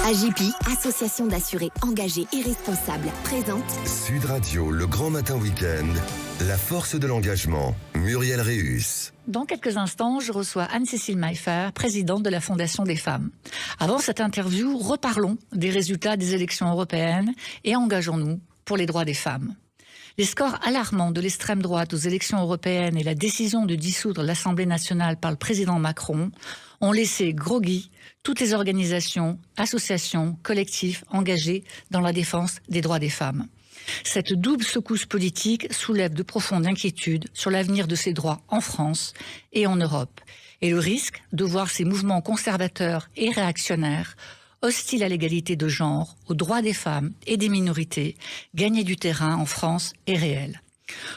AJPI, association d'assurés engagés et responsables, présente Sud Radio, le grand matin week-end, la force de l'engagement, Muriel Réus. Dans quelques instants, je reçois Anne-Cécile Maillefer, présidente de la Fondation des femmes. Avant cette interview, reparlons des résultats des élections européennes et engageons-nous pour les droits des femmes. Les scores alarmants de l'extrême droite aux élections européennes et la décision de dissoudre l'Assemblée nationale par le président Macron ont laissé groggy toutes les organisations, associations, collectifs engagés dans la défense des droits des femmes. Cette double secousse politique soulève de profondes inquiétudes sur l'avenir de ces droits en France et en Europe, et le risque de voir ces mouvements conservateurs et réactionnaires, hostiles à l'égalité de genre, aux droits des femmes et des minorités, gagner du terrain en France est réel.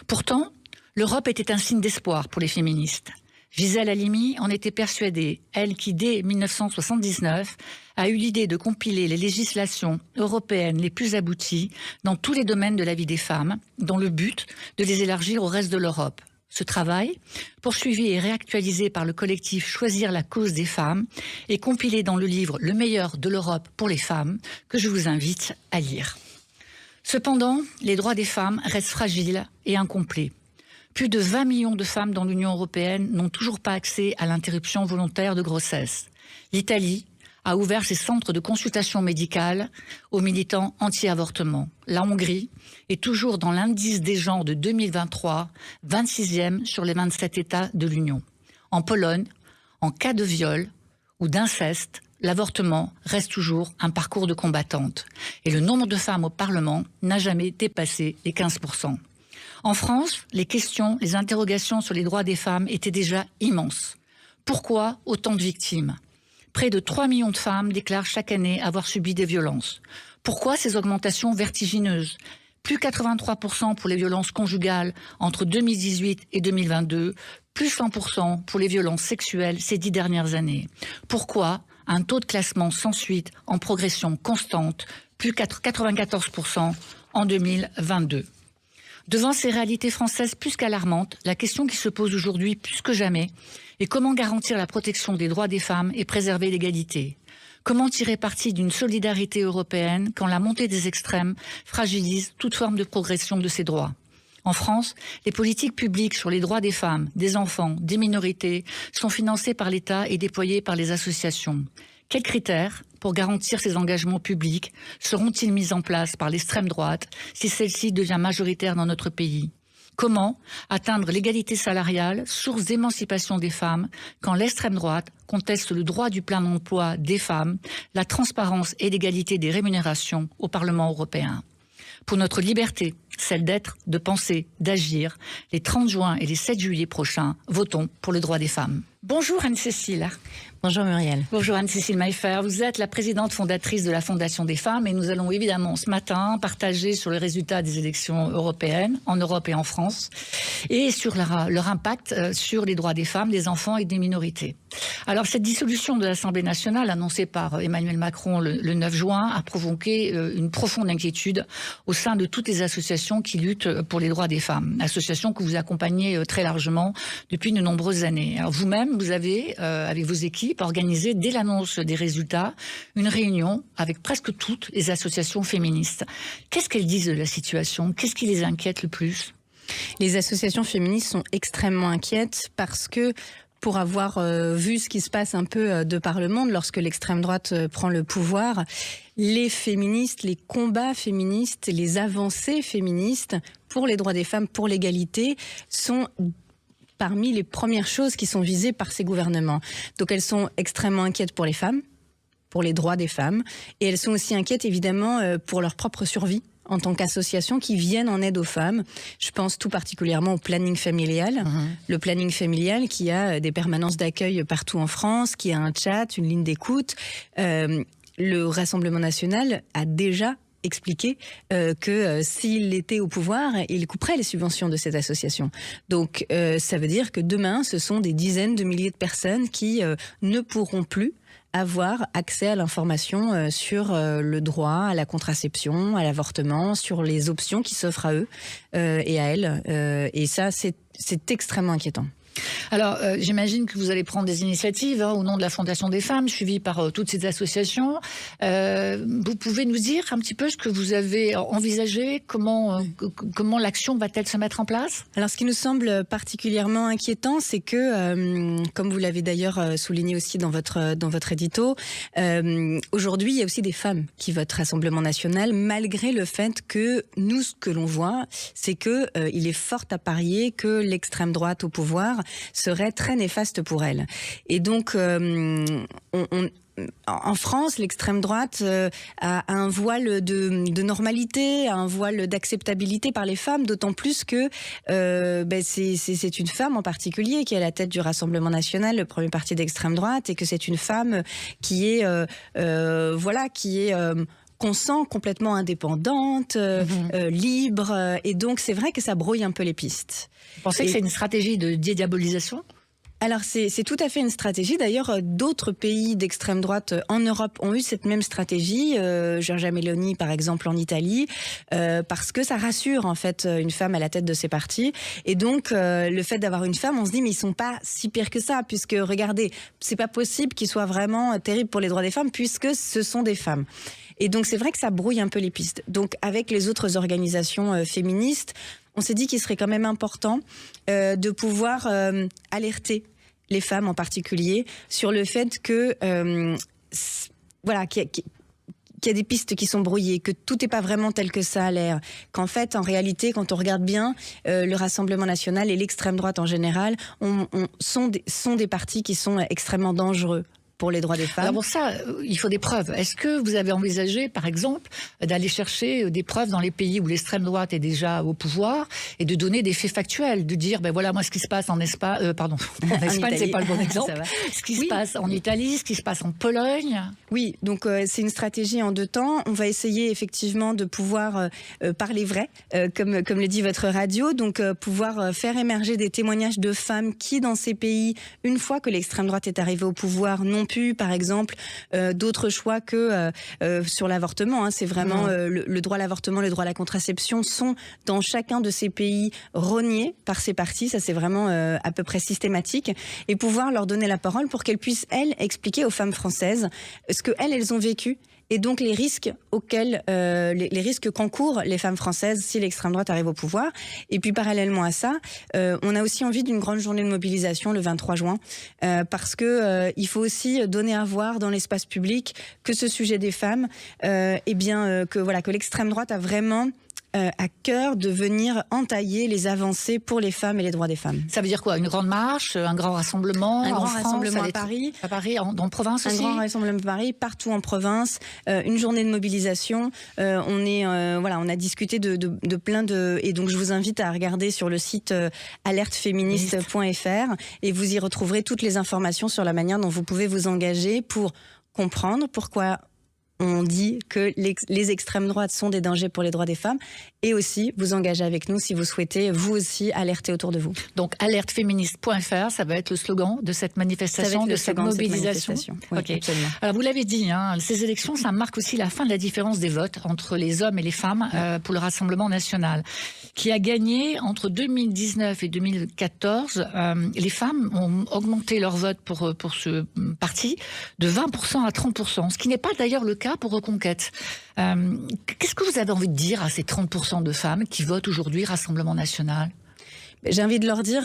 Pourtant, l'Europe était un signe d'espoir pour les féministes. Gisèle Halimi en était persuadée, elle qui, dès 1979, a eu l'idée de compiler les législations européennes les plus abouties dans tous les domaines de la vie des femmes, dans le but de les élargir au reste de l'Europe. Ce travail, poursuivi et réactualisé par le collectif Choisir la cause des femmes, est compilé dans le livre Le meilleur de l'Europe pour les femmes, que je vous invite à lire. Cependant, les droits des femmes restent fragiles et incomplets. Plus de 20 millions de femmes dans l'Union européenne n'ont toujours pas accès à l'interruption volontaire de grossesse. L'Italie a ouvert ses centres de consultation médicale aux militants anti-avortement. La Hongrie est toujours dans l'indice des genres de 2023, 26e sur les 27 États de l'Union. En Pologne, en cas de viol ou d'inceste, l'avortement reste toujours un parcours de combattante. Et le nombre de femmes au Parlement n'a jamais dépassé les 15%. En France, les questions, les interrogations sur les droits des femmes étaient déjà immenses. Pourquoi autant de victimes ? Près de 3 millions de femmes déclarent chaque année avoir subi des violences. Pourquoi ces augmentations vertigineuses ? Plus 83% pour les violences conjugales entre 2018 et 2022, plus 100% pour les violences sexuelles ces 10 dernières années. Pourquoi un taux de classement sans suite en progression constante, plus 94% en 2022 ? Devant ces réalités françaises plus qu'alarmantes, la question qui se pose aujourd'hui plus que jamais est comment garantir la protection des droits des femmes et préserver l'égalité ? Comment tirer parti d'une solidarité européenne quand la montée des extrêmes fragilise toute forme de progression de ces droits ? En France, les politiques publiques sur les droits des femmes, des enfants, des minorités sont financées par l'État et déployées par les associations. Quels critères pour garantir ces engagements publics seront-ils mis en place par l'extrême droite si celle-ci devient majoritaire dans notre pays ? Comment atteindre l'égalité salariale, source d'émancipation des femmes, quand l'extrême droite conteste le droit du plein emploi des femmes, la transparence et l'égalité des rémunérations au Parlement européen ? Pour notre liberté, celle d'être, de penser, d'agir, les 30 juin et les 7 juillet prochains, votons pour le droit des femmes. Bonjour Anne-Cécile. Bonjour Muriel. Bonjour Anne-Cécile Maillefer. Vous êtes la présidente fondatrice de la Fondation des femmes et nous allons évidemment ce matin partager sur les résultats des élections européennes en Europe et en France et sur leur impact sur les droits des femmes, des enfants et des minorités. Alors cette dissolution de l'Assemblée nationale annoncée par Emmanuel Macron le 9 juin a provoqué une profonde inquiétude au sein de toutes les associations qui luttent pour les droits des femmes. Associations que vous accompagnez très largement depuis de nombreuses années. Alors vous-même, vous avez, avec vos équipes, organisé dès l'annonce des résultats une réunion avec presque toutes les associations féministes. Qu'est-ce qu'elles disent de la situation ? Qu'est-ce qui les inquiète le plus ? Les associations féministes sont extrêmement inquiètes parce que pour avoir vu ce qui se passe un peu de par le monde lorsque l'extrême droite prend le pouvoir, les féministes, les combats féministes, les avancées féministes pour les droits des femmes, pour l'égalité, sont parmi les premières choses qui sont visées par ces gouvernements. Donc elles sont extrêmement inquiètes pour les femmes, pour les droits des femmes, et elles sont aussi inquiètes évidemment pour leur propre survie en tant qu'association qui viennent en aide aux femmes. Je pense tout particulièrement au planning familial. Le planning familial qui a des permanences d'accueil partout en France, qui a un chat, une ligne d'écoute. Le Rassemblement national a déjà expliqué que s'il était au pouvoir, il couperait les subventions de cette association. Donc ça veut dire que demain, ce sont des dizaines de milliers de personnes qui ne pourront plus avoir accès à l'information sur le droit à la contraception, à l'avortement, sur les options qui s'offrent à eux et à elles. Et ça, c'est extrêmement inquiétant. Alors, j'imagine que vous allez prendre des initiatives au nom de la Fondation des femmes, suivies par toutes ces associations. Vous pouvez nous dire un petit peu ce que vous avez envisagé, comment l'action va-t-elle se mettre en place? Alors, ce qui nous semble particulièrement inquiétant, c'est que, comme vous l'avez d'ailleurs souligné aussi dans votre édito, aujourd'hui, il y a aussi des femmes qui votent Rassemblement national, malgré le fait que nous, ce que l'on voit, c'est que il est fort à parier que l'extrême droite au pouvoir serait très néfaste pour elle. Et donc, en France, l'extrême droite a un voile de normalité, un voile d'acceptabilité par les femmes, d'autant plus que c'est une femme en particulier qui est à la tête du Rassemblement national, le premier parti d'extrême droite, et que c'est une femme qui est qu'on sent complètement indépendante, libre, et donc c'est vrai que ça brouille un peu les pistes. Vous pensez que c'est une stratégie de dédiabolisation ? Alors c'est tout à fait une stratégie. D'ailleurs, d'autres pays d'extrême droite en Europe ont eu cette même stratégie. Giorgia Meloni, par exemple, en Italie, parce que ça rassure en fait une femme à la tête de ces partis. Et donc le fait d'avoir une femme, on se dit mais ils sont pas si pires que ça, puisque regardez, c'est pas possible qu'ils soient vraiment terribles pour les droits des femmes, puisque ce sont des femmes. Et donc c'est vrai que ça brouille un peu les pistes. Donc avec les autres organisations féministes, on s'est dit qu'il serait quand même important de pouvoir alerter les femmes en particulier sur le fait que qu'il y a des pistes qui sont brouillées, que tout n'est pas vraiment tel que ça a l'air, qu'en fait, en réalité, quand on regarde bien, le Rassemblement national et l'extrême droite en général sont des partis qui sont extrêmement dangereux pour les droits des femmes. Alors pour ça, il faut des preuves. Est-ce que vous avez envisagé, par exemple, d'aller chercher des preuves dans les pays où l'extrême droite est déjà au pouvoir et de donner des faits factuels, de dire, voilà, moi, ce qui se passe en Espagne, en Espagne, c'est pas le bon exemple. Ce qui se passe en Italie, ce qui se passe en Pologne. Oui, donc c'est une stratégie en deux temps. On va essayer effectivement de pouvoir parler vrai, comme le dit votre radio, donc pouvoir faire émerger des témoignages de femmes qui, dans ces pays, une fois que l'extrême droite est arrivée au pouvoir, n'ont pu, par exemple, d'autres choix que sur l'avortement. C'est vraiment le droit à l'avortement, le droit à la contraception sont dans chacun de ces pays rognés par ces partis. Ça, c'est vraiment à peu près systématique. Et pouvoir leur donner la parole pour qu'elles puissent, elles, expliquer aux femmes françaises ce que elles ont vécu. Et donc les risques auxquels, les risques qu'encourent les femmes françaises si l'extrême droite arrive au pouvoir. Et puis parallèlement à ça, on a aussi envie d'une grande journée de mobilisation le 23 juin, parce que il faut aussi donner à voir dans l'espace public que ce sujet des femmes, que l'extrême droite a vraiment à cœur de venir entailler les avancées pour les femmes et les droits des femmes. Ça veut dire quoi? Une grande marche, un grand rassemblement? Un grand rassemblement à Paris. À Paris, dans province aussi? Un grand rassemblement à Paris, partout en province. Une journée de mobilisation. On a discuté de plein de... Et donc je vous invite à regarder sur le site alerteféministe.fr et vous y retrouverez toutes les informations sur la manière dont vous pouvez vous engager pour comprendre pourquoi on dit que les extrêmes droites sont des dangers pour les droits des femmes, et aussi vous engager avec nous si vous souhaitez vous aussi alerter autour de vous. Donc alerteféministe.fr, ça va être le slogan de cette manifestation, de cette mobilisation. Oui, okay. Absolument. Alors vous l'avez dit, ces élections, ça marque aussi la fin de la différence des votes entre les hommes et les femmes pour le Rassemblement national, qui a gagné entre 2019 et 2014. Les femmes ont augmenté leur vote pour ce parti de 20% à 30%, ce qui n'est pas d'ailleurs le cas pour Reconquête. Qu'est-ce que vous avez envie de dire à ces 30% de femmes qui votent aujourd'hui Rassemblement national? J'ai envie de leur dire...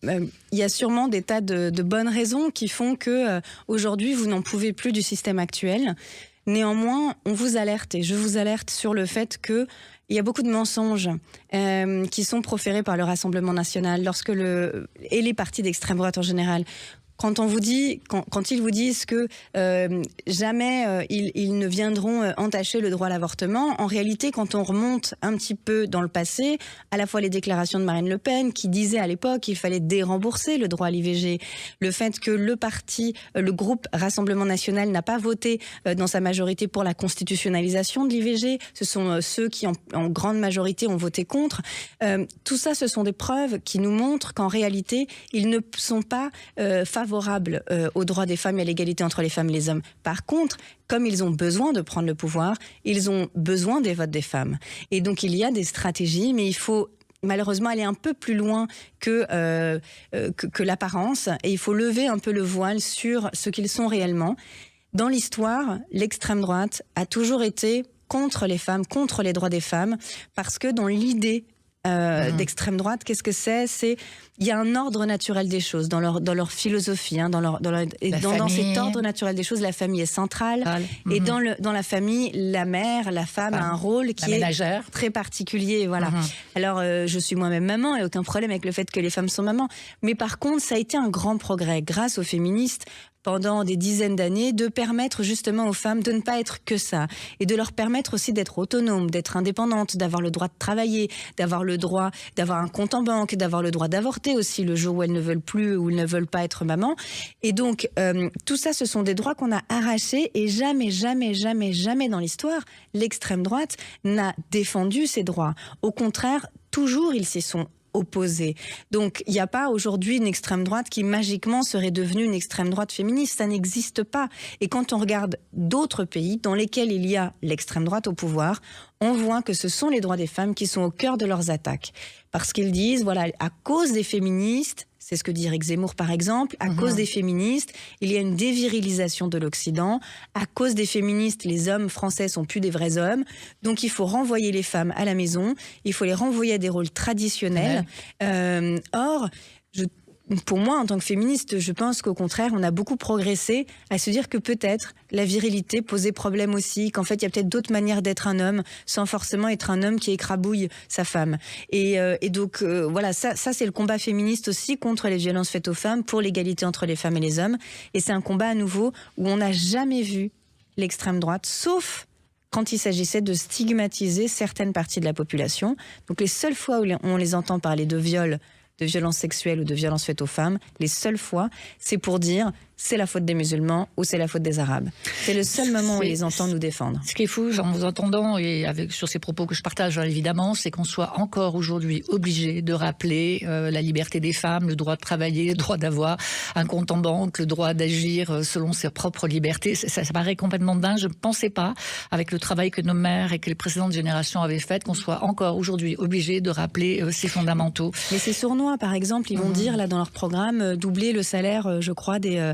il y a sûrement des tas de bonnes raisons qui font que aujourd'hui vous n'en pouvez plus du système actuel. Néanmoins, on vous alerte, et je vous alerte sur le fait que il y a beaucoup de mensonges qui sont proférés par le Rassemblement national et les partis d'extrême droite en général. Quand ils vous disent que jamais ils ne viendront entacher le droit à l'avortement, en réalité, quand on remonte un petit peu dans le passé, à la fois les déclarations de Marine Le Pen qui disait à l'époque qu'il fallait dérembourser le droit à l'IVG, le fait que le groupe Rassemblement national n'a pas voté dans sa majorité pour la constitutionnalisation de l'IVG, ce sont ceux qui en grande majorité ont voté contre. Tout ça, ce sont des preuves qui nous montrent qu'en réalité, ils ne sont pas favorables aux droits des femmes et à l'égalité entre les femmes et les hommes. Par contre, comme ils ont besoin de prendre le pouvoir, ils ont besoin des votes des femmes. Et donc il y a des stratégies, mais il faut malheureusement aller un peu plus loin que l'apparence, et il faut lever un peu le voile sur ce qu'ils sont réellement. Dans l'histoire, l'extrême droite a toujours été contre les femmes, contre les droits des femmes, parce que dans l'idée d'extrême droite, qu'est-ce que c'est ? Il y a un ordre naturel des choses dans leur philosophie, hein, dans cet ordre naturel des choses, la famille est centrale. Et dans la famille, la mère, la femme a un rôle qui est très particulier. Voilà. Alors, je suis moi-même maman et aucun problème avec le fait que les femmes sont mamans. Mais par contre, ça a été un grand progrès grâce aux féministes pendant des dizaines d'années, de permettre justement aux femmes de ne pas être que ça, et de leur permettre aussi d'être autonomes, d'être indépendantes, d'avoir le droit de travailler, d'avoir le droit d'avoir un compte en banque, d'avoir le droit d'avorter aussi le jour où elles ne veulent plus ou elles ne veulent pas être maman. Et donc, tout ça, ce sont des droits qu'on a arrachés, et jamais, jamais, jamais, jamais dans l'histoire, l'extrême droite n'a défendu ces droits. Au contraire, toujours ils s'y sont opposés. Donc, il n'y a pas aujourd'hui une extrême droite qui magiquement serait devenue une extrême droite féministe. Ça n'existe pas. Et quand on regarde d'autres pays dans lesquels il y a l'extrême droite au pouvoir, on voit que ce sont les droits des femmes qui sont au cœur de leurs attaques. Parce qu'ils disent, voilà, à cause des féministes, c'est ce que dit Éric Zemmour par exemple, à cause des féministes, il y a une dévirilisation de l'Occident. À cause des féministes, les hommes français sont plus des vrais hommes. Donc il faut renvoyer les femmes à la maison, il faut les renvoyer à des rôles traditionnels. Or, pour moi, en tant que féministe, je pense qu'au contraire, on a beaucoup progressé à se dire que peut-être la virilité posait problème aussi, qu'en fait, il y a peut-être d'autres manières d'être un homme sans forcément être un homme qui écrabouille sa femme. Et donc, voilà, ça c'est le combat féministe aussi contre les violences faites aux femmes, pour l'égalité entre les femmes et les hommes. Et c'est un combat à nouveau où on n'a jamais vu l'extrême droite, sauf quand il s'agissait de stigmatiser certaines parties de la population. Donc les seules fois où on les entend parler de viol, de violences sexuelles ou de violences faites aux femmes, les seules fois, c'est pour dire c'est la faute des musulmans ou c'est la faute des arabes. C'est le seul moment où ils les entendent nous défendre. Ce qui est fou, en vous entendant, et sur ces propos que je partage évidemment, c'est qu'on soit encore aujourd'hui obligé de rappeler la liberté des femmes, le droit de travailler, le droit d'avoir un compte en banque, le droit d'agir selon ses propres libertés. Ça paraît complètement dingue. Je ne pensais pas, avec le travail que nos mères et que les précédentes générations avaient fait, qu'on soit encore aujourd'hui obligé de rappeler ces fondamentaux. Mais c'est sournois, par exemple, ils vont dire là dans leur programme doubler le salaire, je crois, des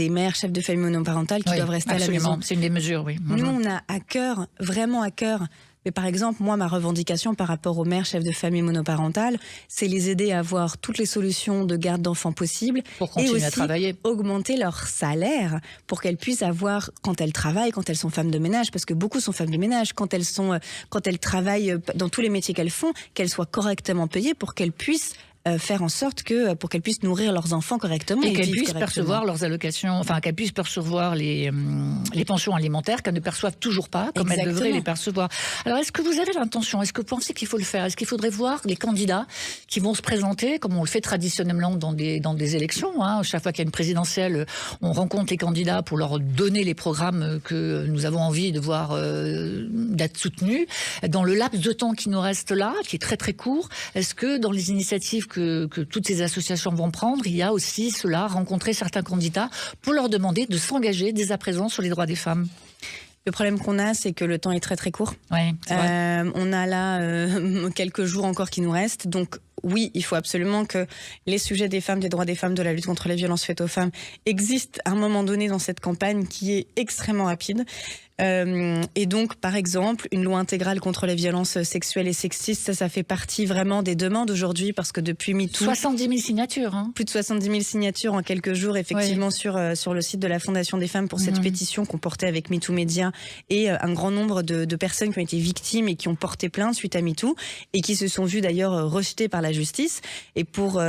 mères chefs de famille monoparentales qui doivent rester absolument. À la maison. C'est une des mesures, oui. Nous, on a à cœur, vraiment à cœur. Mais par exemple, moi, ma revendication par rapport aux mères chefs de famille monoparentales, c'est les aider à avoir toutes les solutions de garde d'enfants possibles. Pour continuer et aussi à travailler. Augmenter leur salaire pour qu'elles puissent avoir, quand elles travaillent, quand elles sont femmes de ménage, parce que beaucoup sont femmes de ménage, quand elles travaillent dans tous les métiers qu'elles font, qu'elles soient correctement payées pour qu'elles puissent faire en sorte que pour qu'elles puissent nourrir leurs enfants correctement et qu'elles puissent percevoir leurs allocations, enfin qu'elles puissent percevoir les pensions alimentaires qu'elles ne perçoivent toujours pas comme elles devraient les percevoir. Alors est-ce que vous avez l'intention, est-ce que vous pensez qu'il faut le faire, est-ce qu'il faudrait voir les candidats qui vont se présenter comme on le fait traditionnellement dans des élections, hein, chaque fois qu'il y a une présidentielle, on rencontre les candidats pour leur donner les programmes que nous avons envie de voir d'être soutenus. Dans le laps de temps qui nous reste là, qui est très très court, est-ce que dans les initiatives que toutes ces associations vont prendre, il y a aussi cela, rencontrer certains candidats pour leur demander de s'engager dès à présent sur les droits des femmes? Le problème qu'on a, c'est que le temps est très très court. Ouais, on a là quelques jours encore qui nous restent, donc oui, il faut absolument que les sujets des femmes, des droits des femmes, de la lutte contre les violences faites aux femmes existent à un moment donné dans cette campagne qui est extrêmement rapide. Et donc, par exemple, une loi intégrale contre les violences sexuelles et sexistes, ça fait partie vraiment des demandes aujourd'hui, parce que depuis MeToo... 70 000 signatures. Hein. Plus de 70 000 signatures en quelques jours, effectivement, sur le site de la Fondation des femmes pour cette pétition qu'on portait avec MeToo Média, et un grand nombre de personnes qui ont été victimes et qui ont porté plainte suite à MeToo, et qui se sont vues d'ailleurs rejetées par la justice. Et pour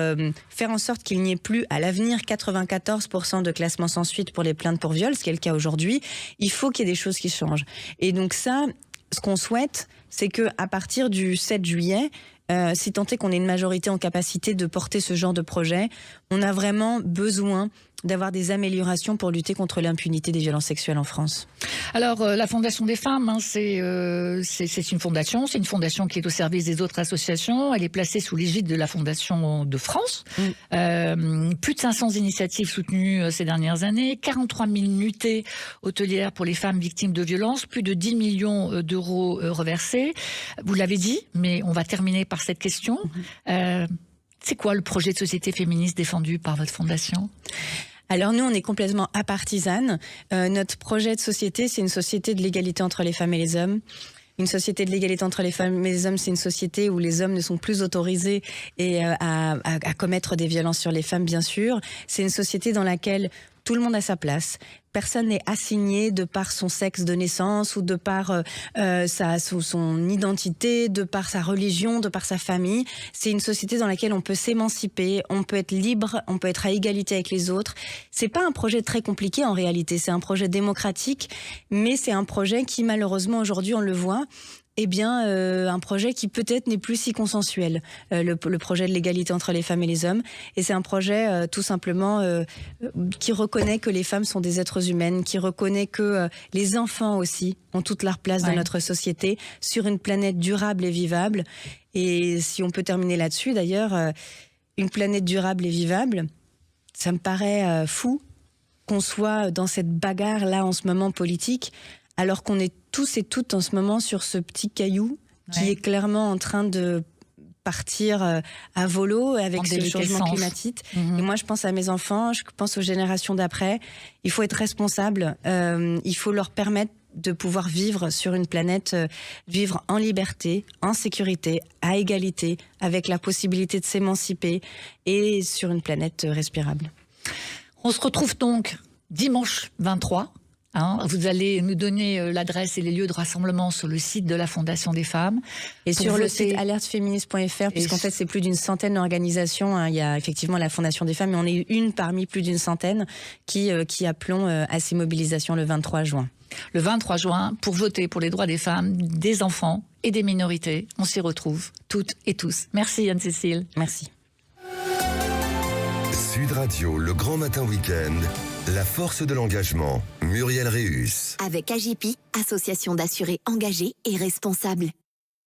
faire en sorte qu'il n'y ait plus à l'avenir 94% de classement sans suite pour les plaintes pour viol, ce qui est le cas aujourd'hui, il faut qu'il y ait des choses qui changent. Et donc ça, ce qu'on souhaite, c'est que à partir du 7 juillet, si tant est qu'on ait une majorité en capacité de porter ce genre de projet, on a vraiment besoin d'avoir des améliorations pour lutter contre l'impunité des violences sexuelles en France. Alors, la Fondation des femmes, c'est une fondation qui est au service des autres associations. Elle est placée sous l'égide de la Fondation de France. Plus de 500 initiatives soutenues ces dernières années, 43 000 nuitées hôtelières pour les femmes victimes de violences, plus de 10 millions d'euros reversés. Vous l'avez dit, mais on va terminer par cette question. C'est quoi le projet de société féministe défendu par votre fondation ? Alors nous, on est complètement apartisane. Notre projet de société, c'est une société de l'égalité entre les femmes et les hommes. Une société de l'égalité entre les femmes et les hommes, c'est une société où les hommes ne sont plus autorisés à commettre des violences sur les femmes, bien sûr. C'est une société dans laquelle tout le monde a sa place. Personne n'est assigné de par son sexe de naissance ou de par son identité, de par sa religion, de par sa famille. C'est une société dans laquelle on peut s'émanciper, on peut être libre, on peut être à égalité avec les autres. C'est pas un projet très compliqué en réalité, c'est un projet démocratique, mais c'est un projet qui malheureusement aujourd'hui on le voit, un projet qui peut-être n'est plus si consensuel, le projet de l'égalité entre les femmes et les hommes. Et c'est un projet tout simplement qui reconnaît que les femmes sont des êtres humaines, qui reconnaît que les enfants aussi ont toute leur place dans notre société, sur une planète durable et vivable. Et si on peut terminer là-dessus, d'ailleurs, une planète durable et vivable, ça me paraît fou qu'on soit dans cette bagarre-là en ce moment politique, alors qu'on est tous et toutes en ce moment sur ce petit caillou qui est clairement en train de partir à volo avec ce changement climatique. Et moi, je pense à mes enfants, je pense aux générations d'après. Il faut être responsable, il faut leur permettre de pouvoir vivre sur une planète, vivre en liberté, en sécurité, à égalité, avec la possibilité de s'émanciper et sur une planète respirable. On se retrouve donc dimanche 23. Vous allez nous donner l'adresse et les lieux de rassemblement sur le site de la Fondation des femmes. Et sur le site alerteféministe.fr, puisqu'en fait c'est plus d'une centaine d'organisations. Il y a effectivement la Fondation des femmes, mais on est une parmi plus d'une centaine qui appelons à ces mobilisations le 23 juin. Le 23 juin, pour voter pour les droits des femmes, des enfants et des minorités. On s'y retrouve toutes et tous. Merci Anne-Cécile. Merci. Sud Radio, le grand matin week-end, la force de l'engagement, Muriel Réus. Avec AJPI, association d'assurés engagés et responsables.